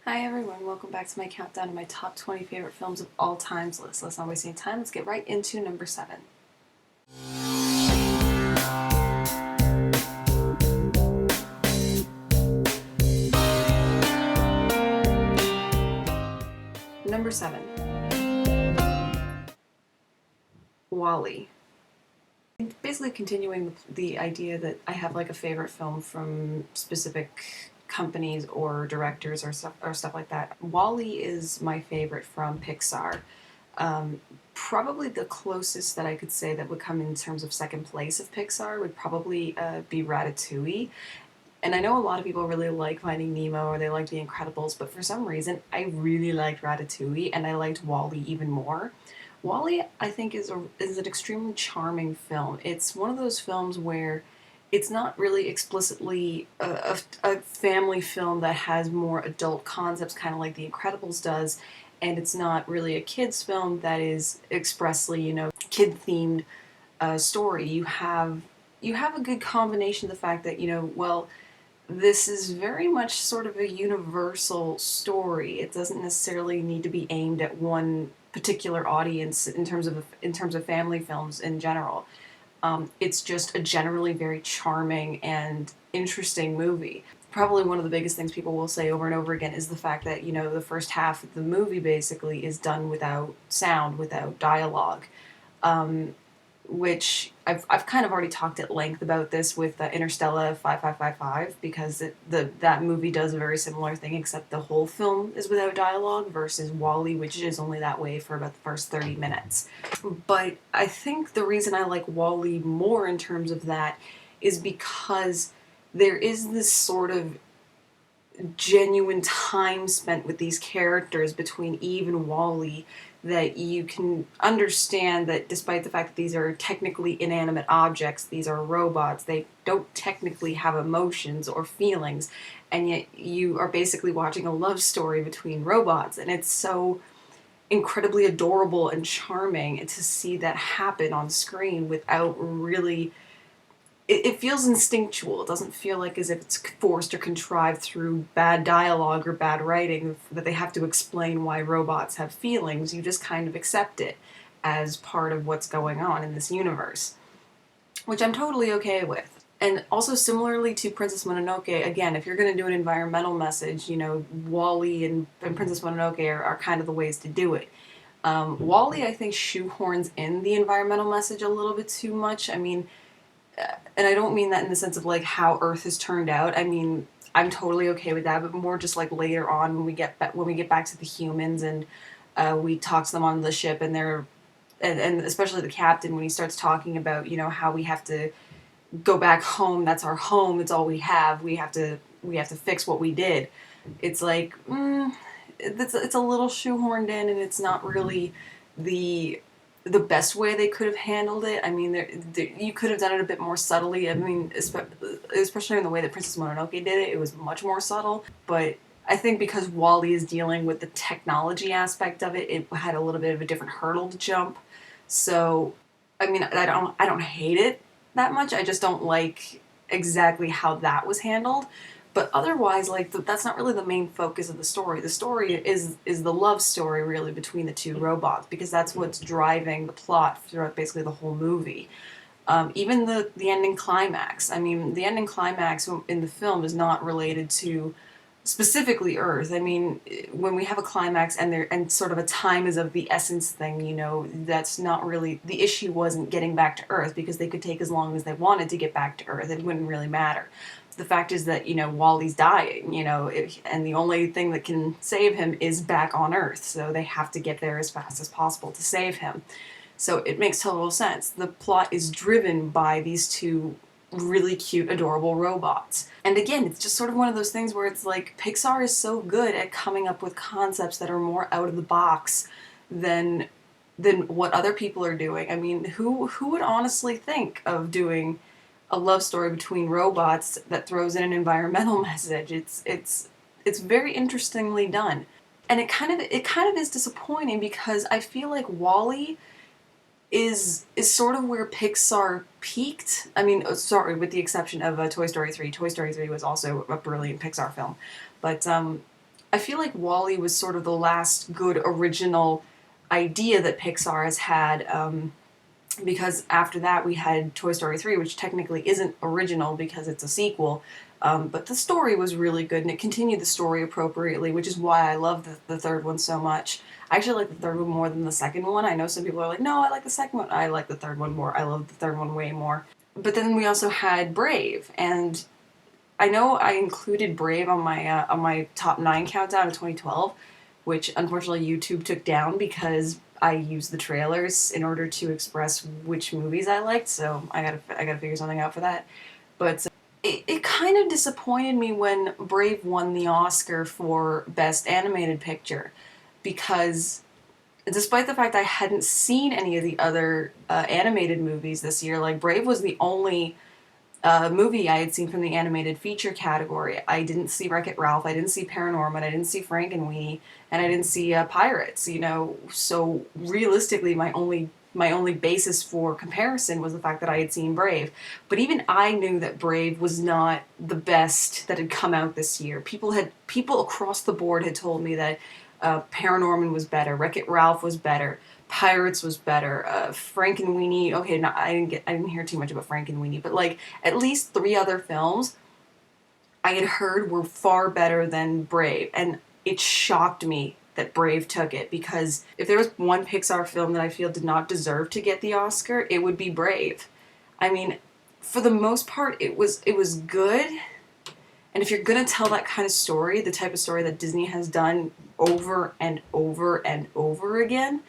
Hi everyone, welcome back to my countdown of my top 20 favorite films of all times list. Let's not waste any time, let's get right into number 7. Number 7. WALL-E. Basically continuing the idea that I have like a favorite film from specific companies or directors or stuff like that. WALL-E is my favorite from Pixar. Probably the closest that I could say that would come in terms of second place of Pixar would probably be Ratatouille. And I know a lot of people really like Finding Nemo or they like The Incredibles, but for some reason I really liked Ratatouille and I liked WALL-E even more. WALL-E, I think, is an extremely charming film. It's one of those films where it's not really explicitly a family film that has more adult concepts, kind of like The Incredibles does, and it's not really a kids' film that is expressly, kid-themed story. You have a good combination of the fact that well, this is very much sort of a universal story. It doesn't necessarily need to be aimed at one particular audience in terms of family films in general. It's just a generally very charming and interesting movie. Probably one of the biggest things people will say over and over again is the fact that the first half of the movie basically is done without sound, without dialogue. Which I've kind of already talked at length about this with Interstellar 5555 because that movie does a very similar thing, except the whole film is without dialogue versus WALL-E, which is only that way for about the first 30 minutes. But I think the reason I like WALL-E more in terms of that is because there is this sort of genuine time spent with these characters between Eve and WALL-E that you can understand that despite the fact that these are technically inanimate objects, these are robots, they don't technically have emotions or feelings, and yet you are basically watching a love story between robots, and it's so incredibly adorable and charming to see that happen on screen without really it feels instinctual. It doesn't feel like as if it's forced or contrived through bad dialogue or bad writing that they have to explain why robots have feelings. You just kind of accept it as part of what's going on in this universe, which I'm totally okay with. And also similarly to Princess Mononoke, again, if you're going to do an environmental message, WALL-E and Princess Mononoke are kind of the ways to do it. WALL-E, I think, shoehorns in the environmental message a little bit too much. I mean, and I don't mean that in the sense of like how Earth has turned out. I mean, I'm totally okay with that, but more just like later on when we get back to the humans and we talk to them on the ship and and especially the captain when he starts talking about how we have to go back home. That's our home. It's all we have. We have to fix what we did. It's like it's a little shoehorned in, and it's not really the best way they could have handled it. I mean, you could have done it a bit more subtly. I mean, especially in the way that Princess Mononoke did it, it was much more subtle. But I think because WALL-E is dealing with the technology aspect of it had a little bit of a different hurdle to jump. So, I mean, I don't hate it that much. I just don't like exactly how that was handled. But otherwise, like that's not really the main focus of the story. The story is the love story really between the two robots because that's what's driving the plot throughout basically the whole movie. Even the ending climax. I mean, the ending climax in the film is not related to specifically Earth. I mean, when we have a climax and sort of a time is of the essence thing, that's not really the issue. Wasn't getting back to Earth because they could take as long as they wanted to get back to Earth. It wouldn't really matter. The fact is that WALL-E's dying, and the only thing that can save him is back on Earth. So they have to get there as fast as possible to save him. So it makes total sense. The plot is driven by these two really cute, adorable robots. And again, it's just sort of one of those things where it's like Pixar is so good at coming up with concepts that are more out of the box than what other people are doing. I mean, who would honestly think of doing a love story between robots that throws in an environmental message? It's very interestingly done. And it kind of is disappointing because I feel like WALL-E is sort of where Pixar peaked. I mean, sorry, with the exception of Toy Story 3. Toy Story 3 was also a brilliant Pixar film. But I feel like WALL-E was sort of the last good original idea that Pixar has had, because after that we had Toy Story 3, which technically isn't original because it's a sequel, but the story was really good and it continued the story appropriately, which is why I love the third one so much. I actually like the third one more than the second one. I know some people are like, no, I like the second one. I like the third one more. I love the third one way more. But then we also had Brave, and I know I included Brave on my top 9 countdown of 2012, which unfortunately YouTube took down because I used the trailers in order to express which movies I liked. So I gotta figure something out for that. But it kind of disappointed me when Brave won the Oscar for Best Animated Picture, because despite the fact I hadn't seen any of the other animated movies this year, like Brave was the only movie I had seen from the animated feature category. I didn't see Wreck-It Ralph, I didn't see Paranorman, I didn't see Frankenweenie, and I didn't see Pirates. You know, so realistically, my only basis for comparison was the fact that I had seen Brave. But even I knew that Brave was not the best that had come out this year. People across the board had told me that Paranorman was better, Wreck-It Ralph was better, Pirates was better. Frankenweenie. Okay, no, I didn't hear too much about Frankenweenie, but like at least 3 other films I had heard were far better than Brave, and it shocked me that Brave took it, because if there was one Pixar film that I feel did not deserve to get the Oscar, it would be Brave. I mean, for the most part, it was good. And if you're gonna tell that kind of story, the type of story that Disney has done over and over and over again,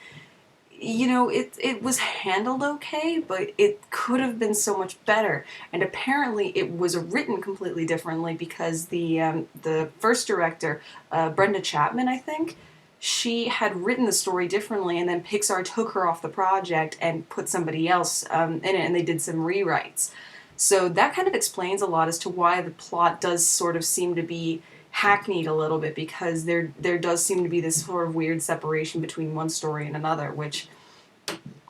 you know, it was handled okay, but it could have been so much better. And apparently, it was written completely differently because the first director, Brenda Chapman, I think, she had written the story differently, and then Pixar took her off the project and put somebody else in it, and they did some rewrites. So that kind of explains a lot as to why the plot does sort of seem to be hackneyed a little bit, because there does seem to be this sort of weird separation between one story and another, which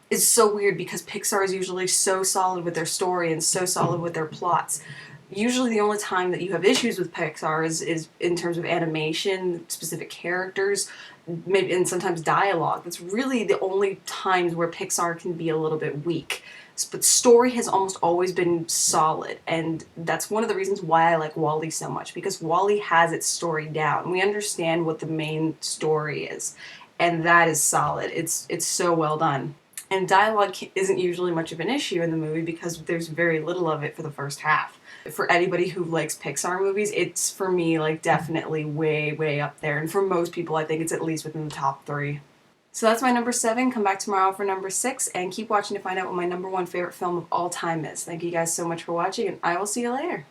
is so weird because Pixar is usually so solid with their story and so solid with their plots. Usually the only time that you have issues with Pixar is in terms of animation, specific characters, maybe, and sometimes dialogue. That's really the only times where Pixar can be a little bit weak. But story has almost always been solid, and that's one of the reasons why I like WALL-E so much, because WALL-E has its story down. We understand what the main story is, and that is solid. It's so well done. And dialogue isn't usually much of an issue in the movie because there's very little of it for the first half. For anybody who likes Pixar movies, it's, for me, like, definitely way, way up there. And for most people, I think it's at least within the top 3. So that's my number 7. Come back tomorrow for number 6, and keep watching to find out what my number 1 favorite film of all time is. Thank you guys so much for watching, and I will see you later.